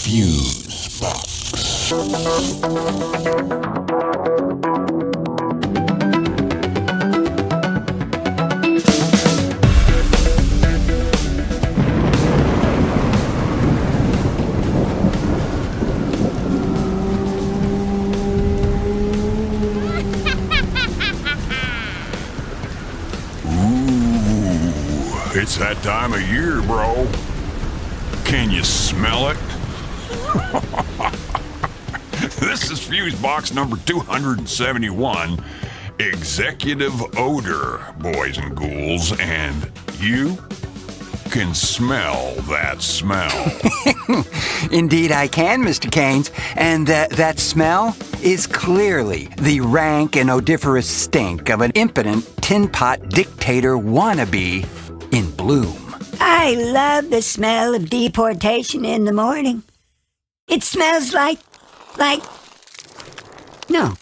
Fusebox. It's that time of year, bro. Can you smell it? This is Fusebox number 271, Executive Odor, boys and ghouls, and you can smell that smell. Indeed I can, Mr. Keynes, and that smell is clearly the rank and odoriferous stink of an impotent tin pot dictator wannabe in bloom. I love the smell of deportation in the morning. It smells like... No.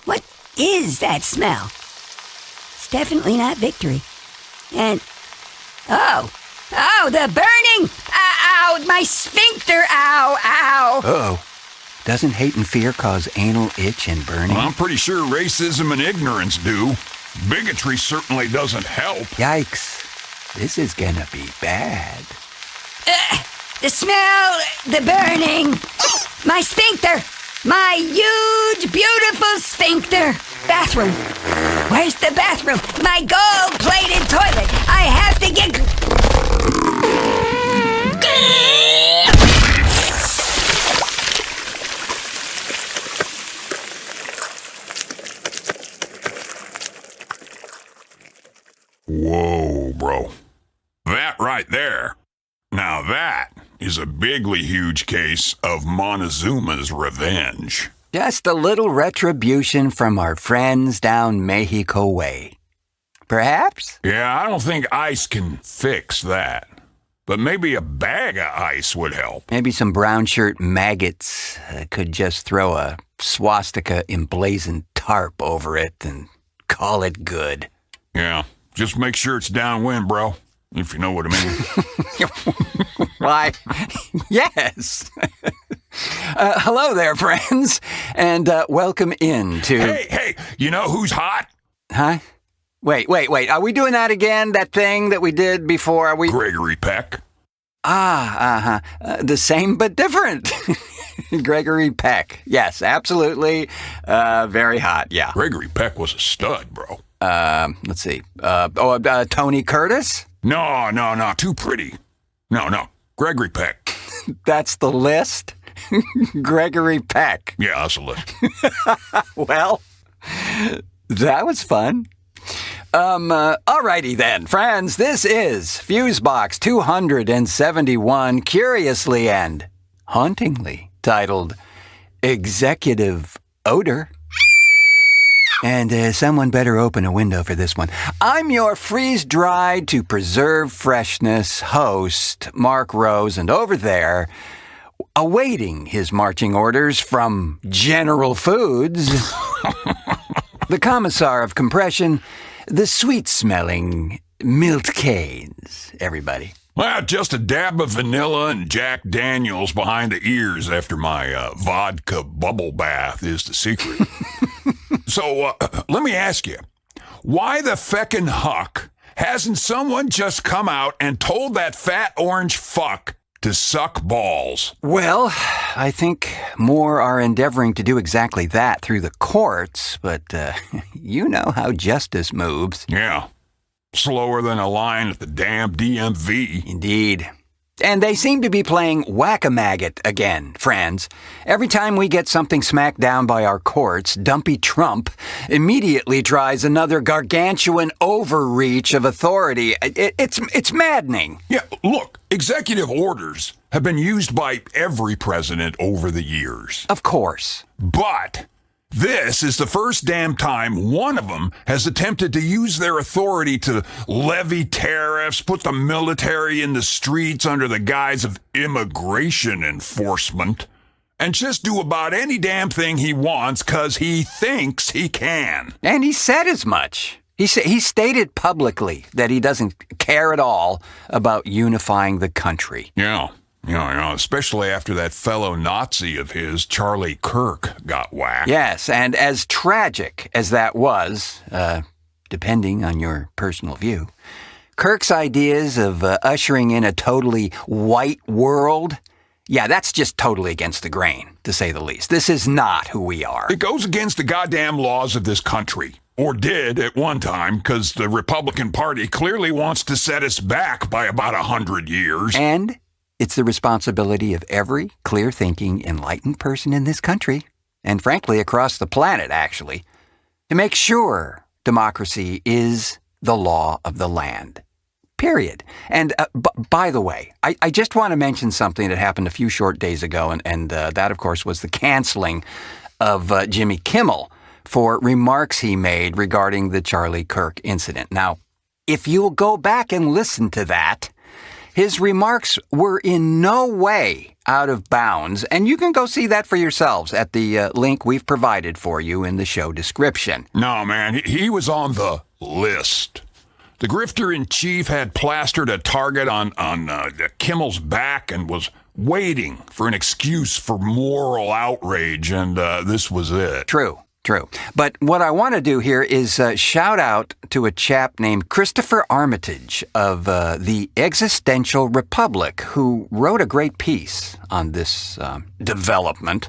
What is that smell? It's definitely not victory. And... Oh, the burning! Ow, my sphincter, ow. Uh-oh. Doesn't hate and fear cause anal itch and burning? Well, I'm pretty sure racism and ignorance do. Bigotry certainly doesn't help. Yikes. This is gonna be bad. The smell, the burning, my sphincter, my huge, beautiful sphincter. Bathroom. Where's the bathroom? My gold-plated toilet. I have to get... Whoa, bro. That right there. Now that is a bigly huge case of Montezuma's revenge. Just a little retribution from our friends down Mexico way. Perhaps? Yeah, I don't think ice can fix that. But maybe a bag of ice would help. Maybe some brown shirt maggots could just throw a swastika emblazoned tarp over it and call it good. Yeah, just make sure it's downwind, bro. If you know what I mean. Why, yes. Hello there, friends, and welcome in to... Hey, you know who's hot? Huh? Wait, are we doing that again? That thing that we did before? Are we... Gregory Peck. The same but different. Gregory Peck. Yes, absolutely. Very hot, yeah. Gregory Peck was a stud, bro. Let's see. Tony Curtis? No, too pretty. No, Gregory Peck. That's the list? Gregory Peck. Yeah, that's a list. Well, that was fun. Alrighty then, friends, this is Fusebox 271, curiously and hauntingly titled Executive Odor. And someone better open a window for this one. I'm your freeze-dried to preserve freshness host, Marc Rose, and over there, awaiting his marching orders from General Foods, the commissar of compression, the sweet-smelling Milt Keynes, everybody. Well, just a dab of vanilla and Jack Daniels behind the ears after my vodka bubble bath is the secret. So, let me ask you, why the feckin' Huck hasn't someone just come out and told that fat orange fuck to suck balls? Well, I think more are endeavoring to do exactly that through the courts, but you know how justice moves. Yeah, slower than a line at the damn DMV. Indeed. And they seem to be playing whack-a-maggot again, friends. Every time we get something smacked down by our courts, Dumpy Trump immediately tries another gargantuan overreach of authority. It's maddening. Yeah, look, executive orders have been used by every president over the years. Of course. But this is the first damn time one of them has attempted to use their authority to levy tariffs, put the military in the streets under the guise of immigration enforcement, and just do about any damn thing he wants because he thinks he can. And he said as much. He stated publicly that he doesn't care at all about unifying the country. Yeah, especially after that fellow Nazi of his, Charlie Kirk, got whacked. Yes, and as tragic as that was, depending on your personal view, Kirk's ideas of ushering in a totally white world, yeah, that's just totally against the grain, to say the least. This is not who we are. It goes against the goddamn laws of this country. Or did at one time, because the Republican Party clearly wants to set us back by about 100 years. And it's the responsibility of every clear-thinking, enlightened person in this country, and frankly across the planet, actually, to make sure democracy is the law of the land. Period. And by the way, I just want to mention something that happened a few short days ago, and that, of course, was the canceling of Jimmy Kimmel for remarks he made regarding the Charlie Kirk incident. Now, if you'll go back and listen to that, his remarks were in no way out of bounds, and you can go see that for yourselves at the link we've provided for you in the show description. No, man, he was on the list. The grifter-in-chief had plastered a target on Kimmel's back and was waiting for an excuse for moral outrage, and this was it. True. But what I want to do here is shout out to a chap named Christopher Armitage of the Existential Republic, who wrote a great piece on this development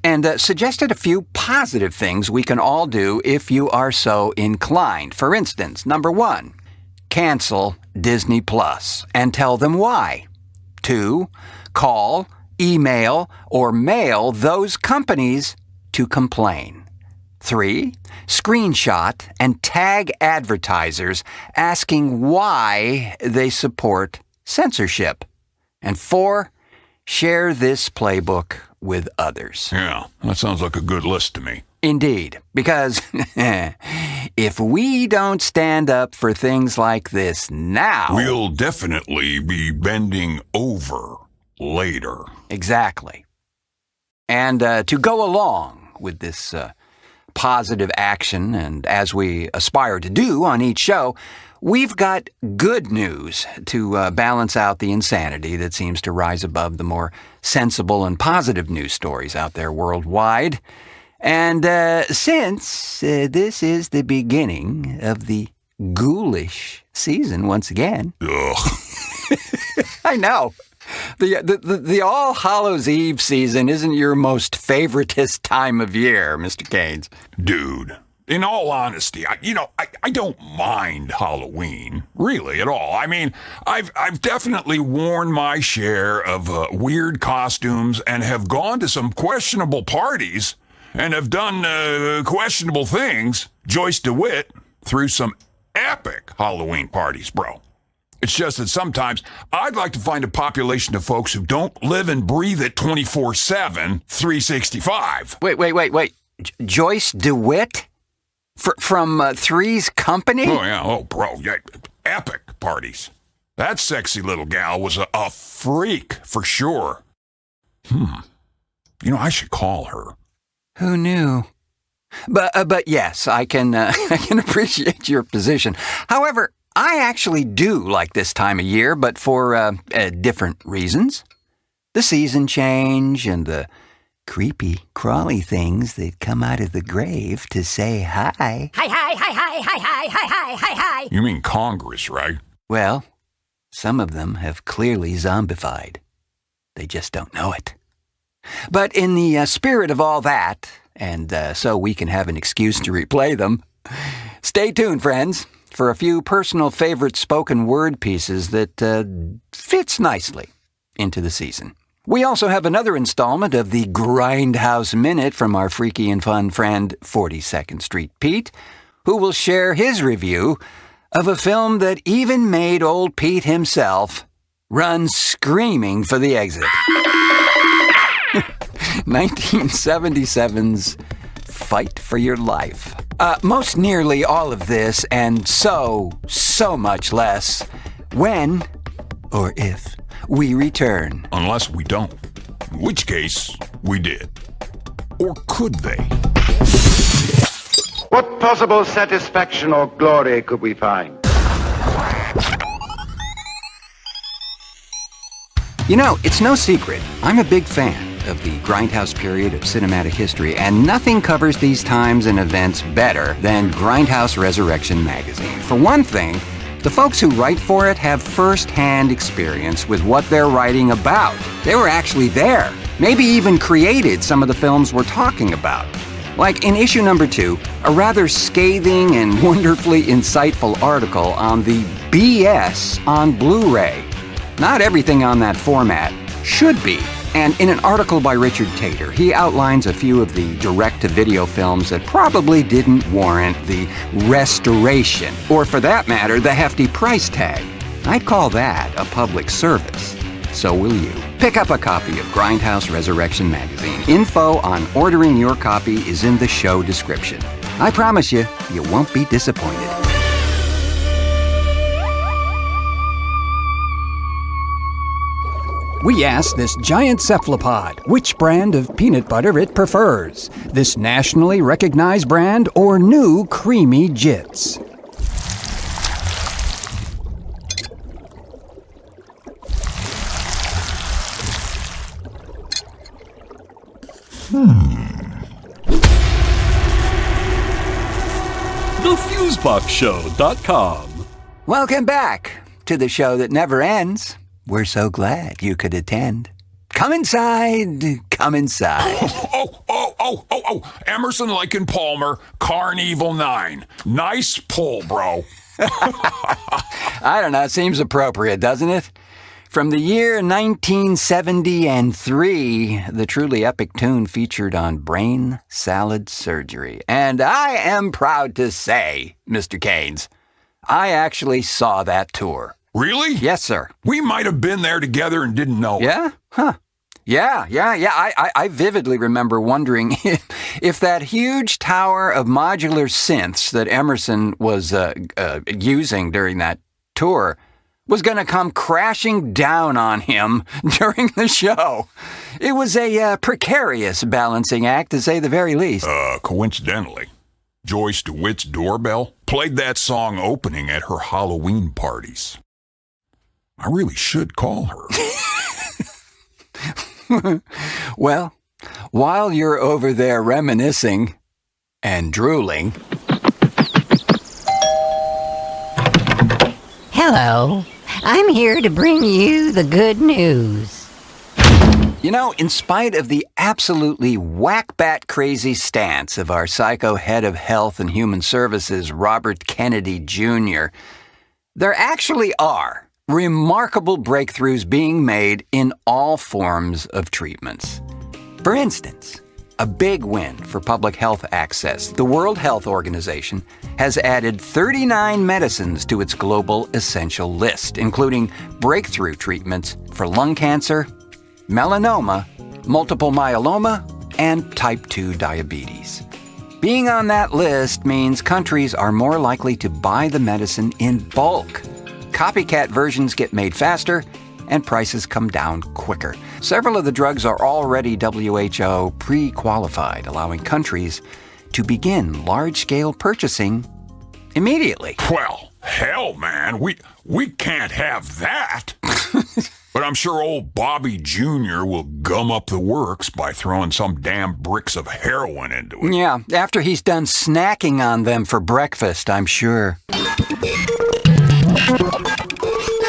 and suggested a few positive things we can all do if you are so inclined. For instance, number 1, cancel Disney Plus and tell them why. 2, call, email, or mail those companies to complain. 3, screenshot and tag advertisers asking why they support censorship. And 4, share this playbook with others. Yeah, that sounds like a good list to me. Indeed, because if we don't stand up for things like this now... we'll definitely be bending over later. Exactly. And to go along with this positive action, and as we aspire to do on each show, we've got good news to balance out the insanity that seems to rise above the more sensible and positive news stories out there worldwide. And since this is the beginning of the ghoulish season once again... Ugh. I know. The All Hallows Eve season isn't your most favoritist time of year, Mr. Caines. Dude, in all honesty, I don't mind Halloween, really, at all. I mean, I've definitely worn my share of weird costumes and have gone to some questionable parties and have done questionable things. Joyce DeWitt threw some epic Halloween parties, bro. It's just that sometimes I'd like to find a population of folks who don't live and breathe it 24/7, 365. Wait. Joyce DeWitt? From Three's Company? Oh, yeah. Oh, bro. Yeah. Epic parties. That sexy little gal was a freak, for sure. I should call her. Who knew? But yes, I can appreciate your position. However, I actually do like this time of year, but for different reasons. The season change and the creepy, crawly things that come out of the grave to say hi. Hi. You mean Congress, right? Well, some of them have clearly zombified. They just don't know it. But in the spirit of all that, and so we can have an excuse to replay them, stay tuned, friends, for a few personal favorite spoken word pieces that fits nicely into the season. We also have another installment of the Grindhouse Minute from our freaky and fun friend 42nd Street Pete, who will share his review of a film that even made old Pete himself run screaming for the exit. 1977's Fight for Your Life. Most nearly all of this and so much less when or if we return. Unless we don't. In which case, we did. Or could they? What possible satisfaction or glory could we find? You know, it's no secret, I'm a big fan of the Grindhouse period of cinematic history, and nothing covers these times and events better than Grindhouse Resurrection Magazine. For one thing, the folks who write for it have first-hand experience with what they're writing about. They were actually there, maybe even created some of the films we're talking about. Like in issue number 2, a rather scathing and wonderfully insightful article on the BS on Blu-ray. Not everything on that format should be. And in an article by Richard Tater, he outlines a few of the direct-to-video films that probably didn't warrant the restoration, or for that matter, the hefty price tag. I'd call that a public service. So will you. Pick up a copy of Grindhouse Resurrection Magazine. Info on ordering your copy is in the show description. I promise you, you won't be disappointed. We asked this giant cephalopod which brand of peanut butter it prefers, this nationally recognized brand or new creamy jits. TheFuseboxShow.com. Welcome back to the show that never ends. We're so glad you could attend. Come inside, come inside. Oh, Emerson, Lake and Palmer, Karn Evil 9. Nice pull, bro. I don't know, it seems appropriate, doesn't it? From the year 1973, the truly epic tune featured on brain salad surgery. And I am proud to say, Mr. Keynes, I actually saw that tour. Really? Yes, sir. We might have been there together and didn't know it. Yeah? Huh. Yeah. I vividly remember wondering if that huge tower of modular synths that Emerson was using during that tour was going to come crashing down on him during the show. It was a precarious balancing act, to say the very least. Coincidentally, Joyce DeWitt's doorbell played that song opening at her Halloween parties. I really should call her. Well, while you're over there reminiscing and drooling... Hello, I'm here to bring you the good news. You know, in spite of the absolutely whack-bat crazy stance of our psycho head of health and human services, Robert Kennedy Jr., there actually are remarkable breakthroughs being made in all forms of treatments. For instance, a big win for public health access. The World Health Organization has added 39 medicines to its global essential list, including breakthrough treatments for lung cancer, melanoma, multiple myeloma, and type 2 diabetes. Being on that list means countries are more likely to buy the medicine in bulk. Copycat versions get made faster, and prices come down quicker. Several of the drugs are already WHO pre-qualified, allowing countries to begin large-scale purchasing immediately. Well, hell, man, we can't have that. But I'm sure old Bobby Jr. will gum up the works by throwing some damn bricks of heroin into it. Yeah, after he's done snacking on them for breakfast, I'm sure.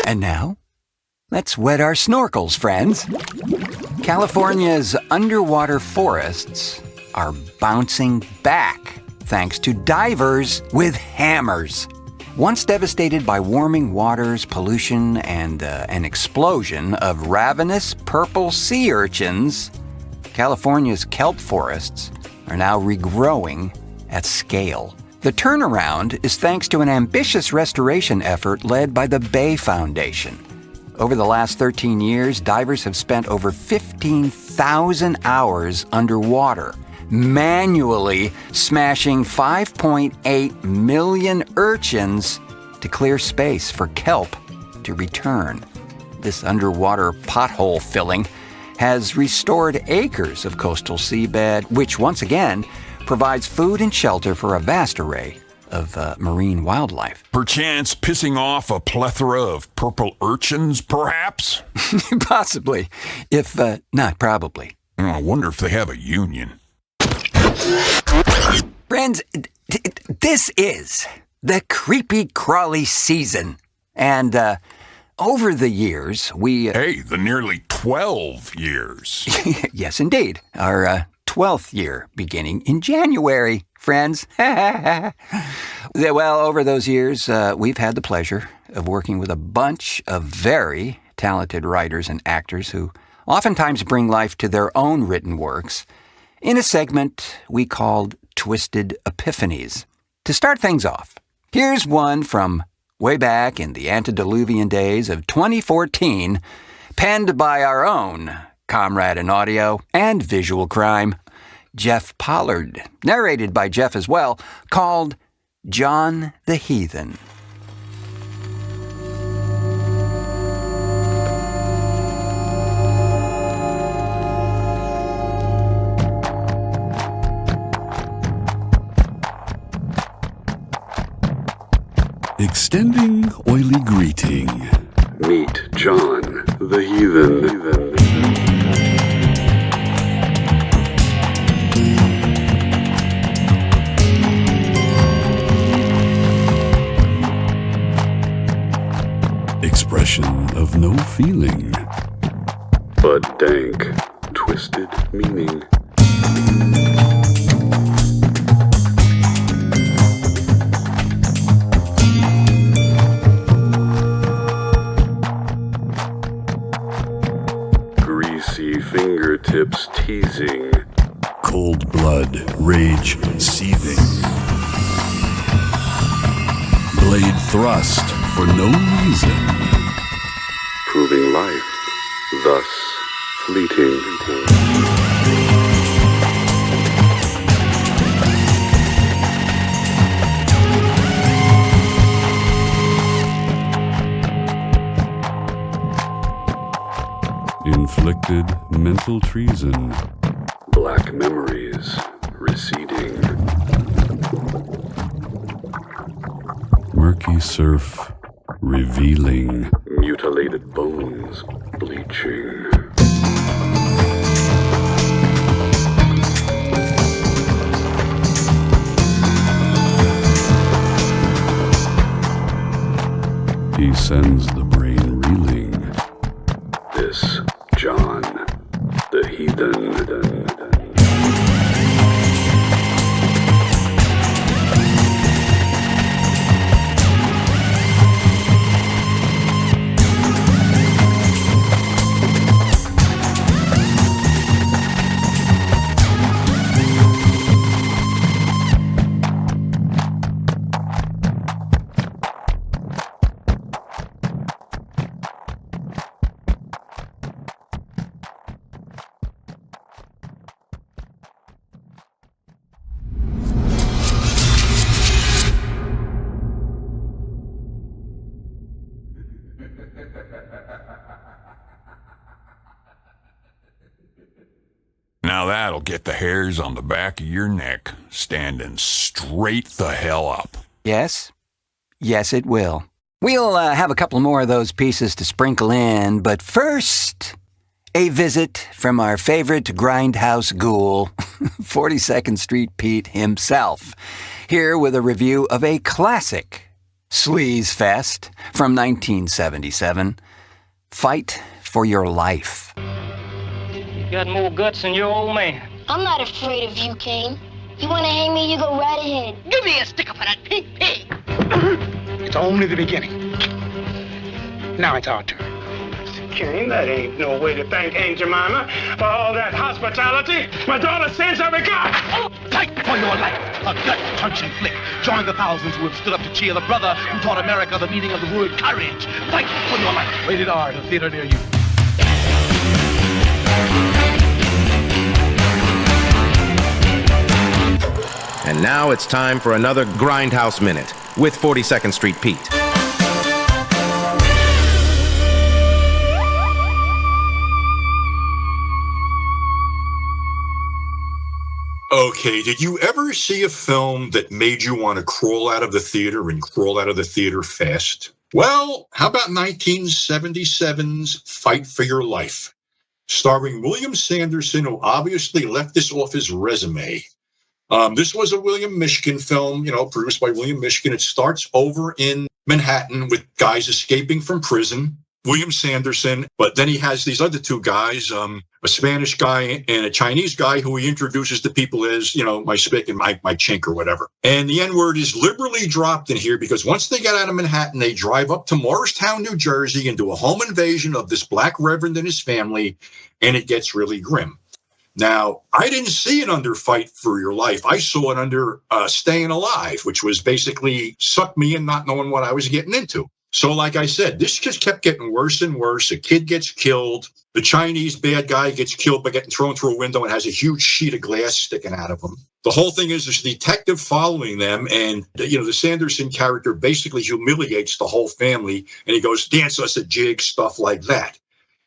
And now, let's wet our snorkels, friends. California's underwater forests are bouncing back thanks to divers with hammers. Once devastated by warming waters, pollution, and an explosion of ravenous purple sea urchins, California's kelp forests are now regrowing at scale. The turnaround is thanks to an ambitious restoration effort led by the Bay Foundation. Over the last 13 years, divers have spent over 15,000 hours underwater, manually smashing 5.8 million urchins to clear space for kelp to return. This underwater pothole filling has restored acres of coastal seabed, which once again provides food and shelter for a vast array of marine wildlife. Perchance pissing off a plethora of purple urchins, perhaps? Possibly, if not probably. I wonder if they have a union. Friends, this is the creepy crawly season. And over the years, we... Hey, the nearly 12 years. Yes, indeed. Our 12th year beginning in January, friends. Well, over those years, we've had the pleasure of working with a bunch of very talented writers and actors who oftentimes bring life to their own written works in a segment we called Twisted Epiphanies. To start things off, here's one from way back in the antediluvian days of 2014, penned by our own comrade in audio and visual crime, Jeff Pollard, narrated by Jeff as well, called John the Heathen. Extending oily greeting. Meet John the Heathen. Expression of no feeling, but dank, twisted meaning. Greasy fingertips teasing. Cold blood, rage seething. Blade thrust for no reason. Proving life, thus fleeting. Inflicted mental treason. Black memories receding. Murky surf revealing. Mutilated bones bleaching. He sends the brain reeling. This John the Heathen. Now that'll get the hairs on the back of your neck standing straight the hell up. Yes? Yes, it will. We'll have a couple more of those pieces to sprinkle in, but first, a visit from our favorite Grindhouse ghoul, 42nd Street Pete himself, here with a review of a classic sleaze fest from 1977, Fight for Your Life. You got more guts than your old man. I'm not afraid of you, Kane. You want to hang me, you go right ahead. Give me a sticker for that pink pig. It's only the beginning. Now it's our turn. Kane, that ain't no way to thank Aunt Jemima for all that hospitality. My daughter sends every God. Oh, fight for your life. A gut-punching flick. Join the thousands who have stood up to cheer the brother who taught America the meaning of the word courage. Fight for your life. Rated R, the theater near you. And now it's time for another Grindhouse Minute with 42nd Street Pete. Okay, did you ever see a film that made you want to crawl out of the theater and crawl out of the theater fast? Well, how about 1977's Fight for Your Life, starring William Sanderson, who obviously left this off his resume. This was a William Mishkin film, produced by William Mishkin. It starts over in Manhattan with guys escaping from prison, William Sanderson, but then he has these other two guys, a Spanish guy and a Chinese guy who he introduces to people as, my spick and my chink or whatever. And the N-word is liberally dropped in here because once they get out of Manhattan, they drive up to Morristown, New Jersey, and do a home invasion of this black reverend and his family, and it gets really grim. Now, I didn't see it under Fight for Your Life. I saw it under Staying Alive, which was basically suck me in not knowing what I was getting into. So like I said, this just kept getting worse and worse. A kid gets killed. The Chinese bad guy gets killed by getting thrown through a window and has a huge sheet of glass sticking out of him. The whole thing is there's a detective following them, and the Sanderson character basically humiliates the whole family, and he goes, dance us a jig, stuff like that.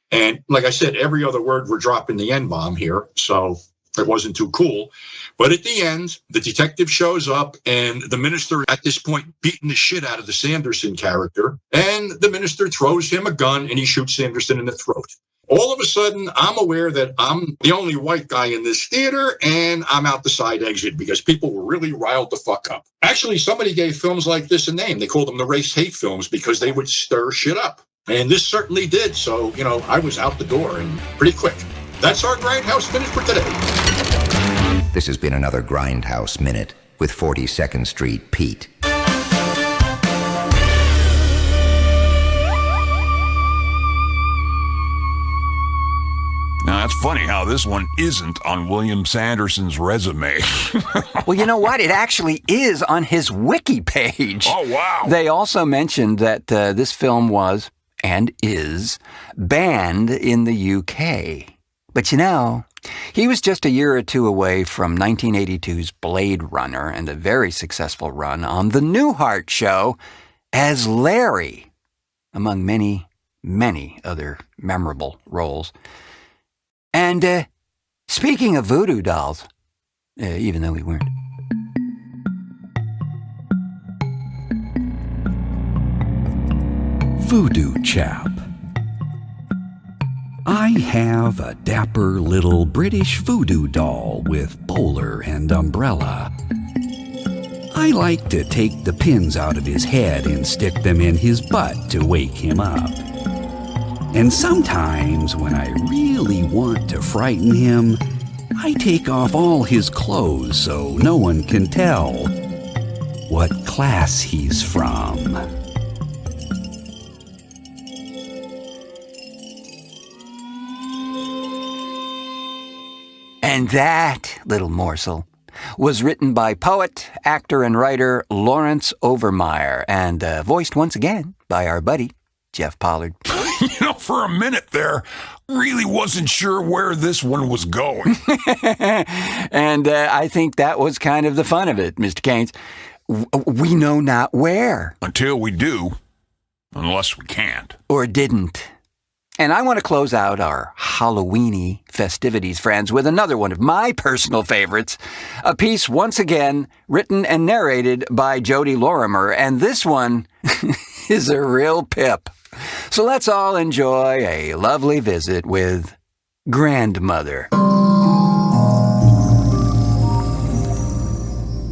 And like I said, every other word we're dropping the N-bomb here, so it wasn't too cool. But at the end, the detective shows up, and the minister at this point beating the shit out of the Sanderson character, and the minister throws him a gun, and he shoots Sanderson in the throat. All of a sudden, I'm aware that I'm the only white guy in this theater, and I'm out the side exit because people were really riled the fuck up. Actually, somebody gave films like this a name. They called them the race hate films because they would stir shit up. And this certainly did. So, I was out the door and pretty quick. That's our Grindhouse Minute for today. This has been another Grindhouse Minute with 42nd Street Pete. Now, that's funny how this one isn't on William Sanderson's resume. Well, you know what? It actually is on his wiki page. Oh, wow. They also mentioned that this film was, and is, banned in the UK. But he was just a year or two away from 1982's Blade Runner and a very successful run on The Newhart Show as Larry, among many, many other memorable roles. And speaking of voodoo dolls, even though we weren't. Voodoo Chap. I have a dapper little British voodoo doll with bowler and umbrella. I like to take the pins out of his head and stick them in his butt to wake him up. And sometimes when I really want to frighten him, I take off all his clothes so no one can tell what class he's from. And that little morsel was written by poet, actor, and writer Lawrence Overmeyer and voiced once again by our buddy, Jeff Pollard. For a minute there, really wasn't sure where this one was going. And I think that was kind of the fun of it, Mr. Keynes. We know not where. Until we do, unless we can't. Or didn't. And I want to close out our Halloweeny festivities, friends, with another one of my personal favorites, a piece once again written and narrated by Jody Lorimer, and this one is a real pip. So let's all enjoy a lovely visit with Grandmother.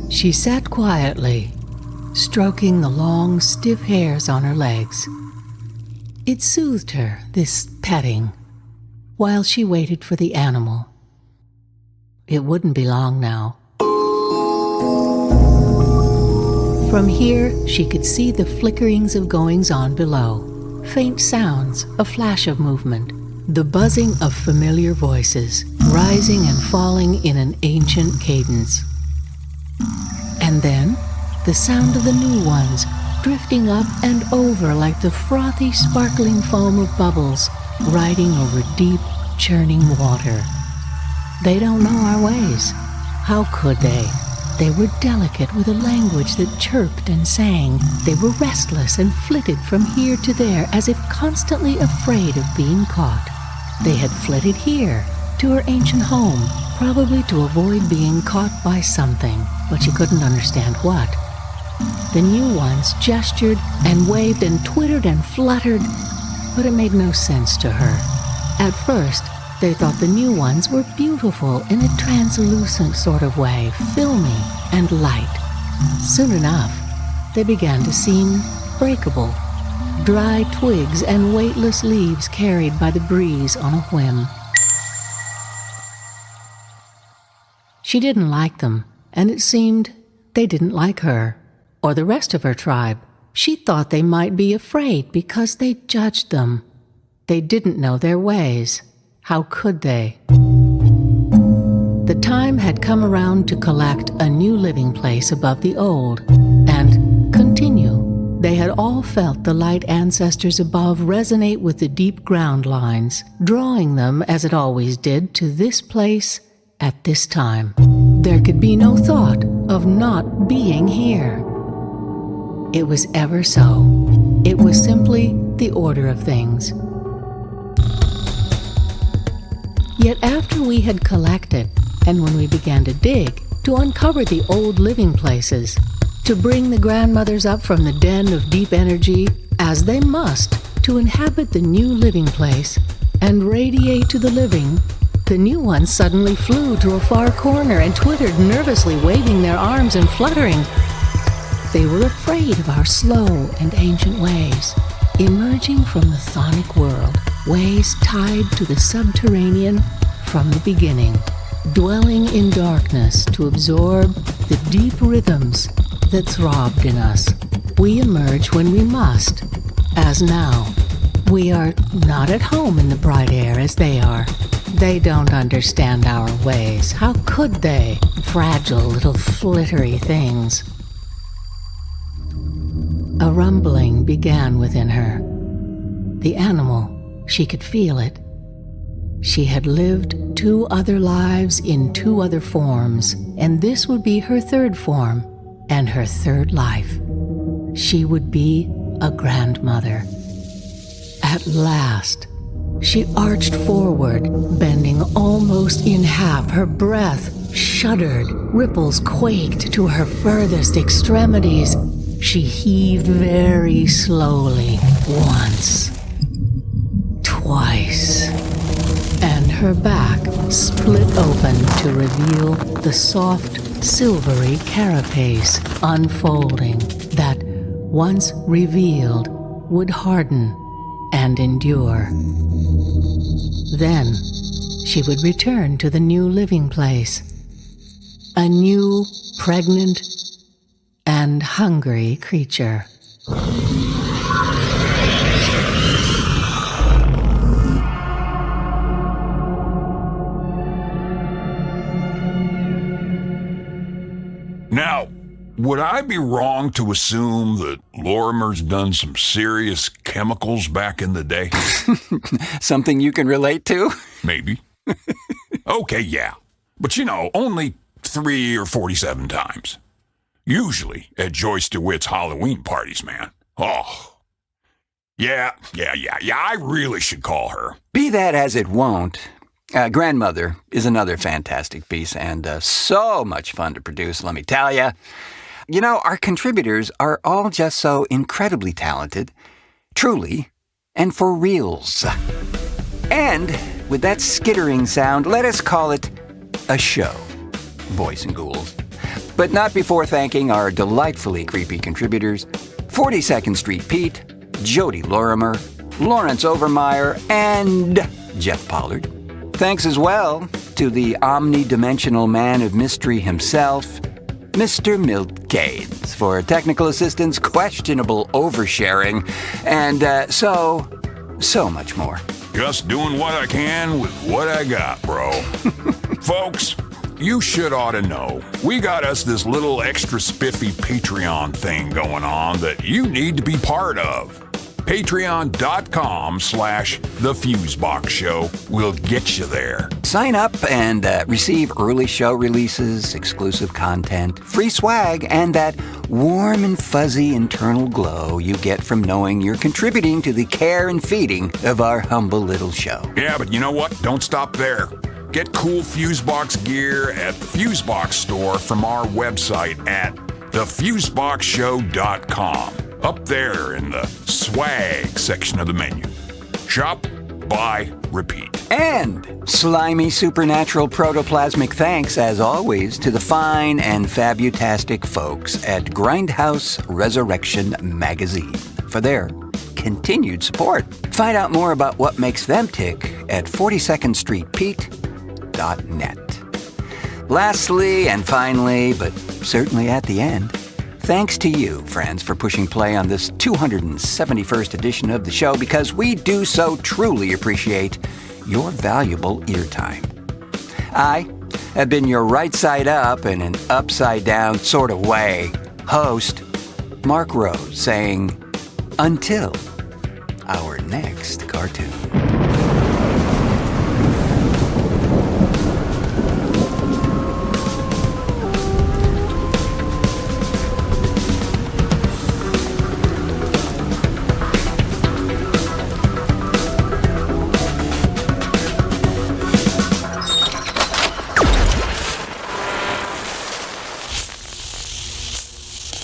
She sat quietly, stroking the long, stiff hairs on her legs. It soothed her, this petting, while she waited for the animal. It wouldn't be long now. From here, she could see the flickerings of goings-on below, faint sounds, a flash of movement, the buzzing of familiar voices, rising and falling in an ancient cadence. And then, the sound of the new ones, drifting up and over like the frothy, sparkling foam of bubbles riding over deep, churning water. They don't know our ways. How could they? They were delicate with a language that chirped and sang. They were restless and flitted from here to there as if constantly afraid of being caught. They had flitted here, to her ancient home, probably to avoid being caught by something, but she couldn't understand what. The new ones gestured and waved and twittered and fluttered, but it made no sense to her. At first, they thought the new ones were beautiful in a translucent sort of way, filmy and light. Soon enough, they began to seem breakable, dry twigs and weightless leaves carried by the breeze on a whim. She didn't like them, and it seemed they didn't like her, or the rest of her tribe. She thought they might be afraid because they judged them. They didn't know their ways. How could they? The time had come around to collect a new living place above the old, and continue. They had all felt the light ancestors above resonate with the deep ground lines, drawing them, as it always did, to this place at this time. There could be no thought of not being here. It was ever so. It was simply the order of things. Yet after we had collected, and when we began to dig, to uncover the old living places, to bring the grandmothers up from the den of deep energy, as they must, to inhabit the new living place, and radiate to the living, the new ones suddenly flew to a far corner and twittered nervously, waving their arms and fluttering. They were afraid of our slow and ancient ways, emerging from the chthonic world, ways tied to the subterranean from the beginning, dwelling in darkness to absorb the deep rhythms that throbbed in us. We emerge when we must, as now. We are not at home in the bright air as they are. They don't understand our ways. How could they? Fragile little flittery things. A rumbling began within her. The animal, she could feel it. She had lived 2 other lives in 2 other forms, and this would be her 3rd form and her 3rd life. She would be a grandmother. At last, she arched forward, bending almost in half. Her breath shuddered, ripples quaked to her furthest extremities. She heaved very slowly, once, twice, and her back split open to reveal the soft, silvery carapace unfolding that, once revealed, would harden and endure. Then she would return to the new living place, a new, pregnant, and hungry creature. Now, would I be wrong to assume that Lorimer's done some serious chemicals back in the day? Something you can relate to? Maybe. Okay, yeah. But only 3 or 47 times. Usually at Joyce DeWitt's Halloween parties, man. Oh. Yeah, I really should call her. Be that as it won't, Grandmother is another fantastic piece and so much fun to produce, let me tell you. Our contributors are all just so incredibly talented, truly, and for reals. And with that skittering sound, let us call it a show, boys and ghouls. But not before thanking our delightfully creepy contributors, 42nd Street Pete, Jody Lorimer, Lawrence Overmeyer, and Jeff Pollard. Thanks as well to the omnidimensional man of mystery himself, Mr. Milkades, for technical assistance, questionable oversharing, and so much more. Just doing what I can with what I got, bro. Folks, you should ought to know. We got us this little extra spiffy Patreon thing going on that you need to be part of. Patreon.com/The Fusebox Show will get you there. Sign up and receive early show releases, exclusive content, free swag, and that warm and fuzzy internal glow you get from knowing you're contributing to the care and feeding of our humble little show. Yeah, but you know what? Don't stop there. Get cool Fusebox gear at the Fusebox store from our website at thefuseboxshow.com. Up there in the swag section of the menu. Shop, buy, repeat. And slimy supernatural protoplasmic thanks, as always, to the fine and fabutastic folks at Grindhouse Resurrection Magazine for their continued support. Find out more about what makes them tick at 42ndstreetpete.net. Lastly and finally, but certainly at the end, thanks to you, friends, for pushing play on this 271st edition of the show, because we do so truly appreciate your valuable ear time. I have been your right side up in an upside down sort of way host, Marc Rose, saying, until our next cartoon.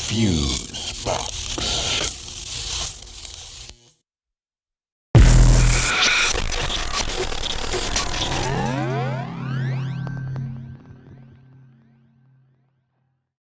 Fusebox.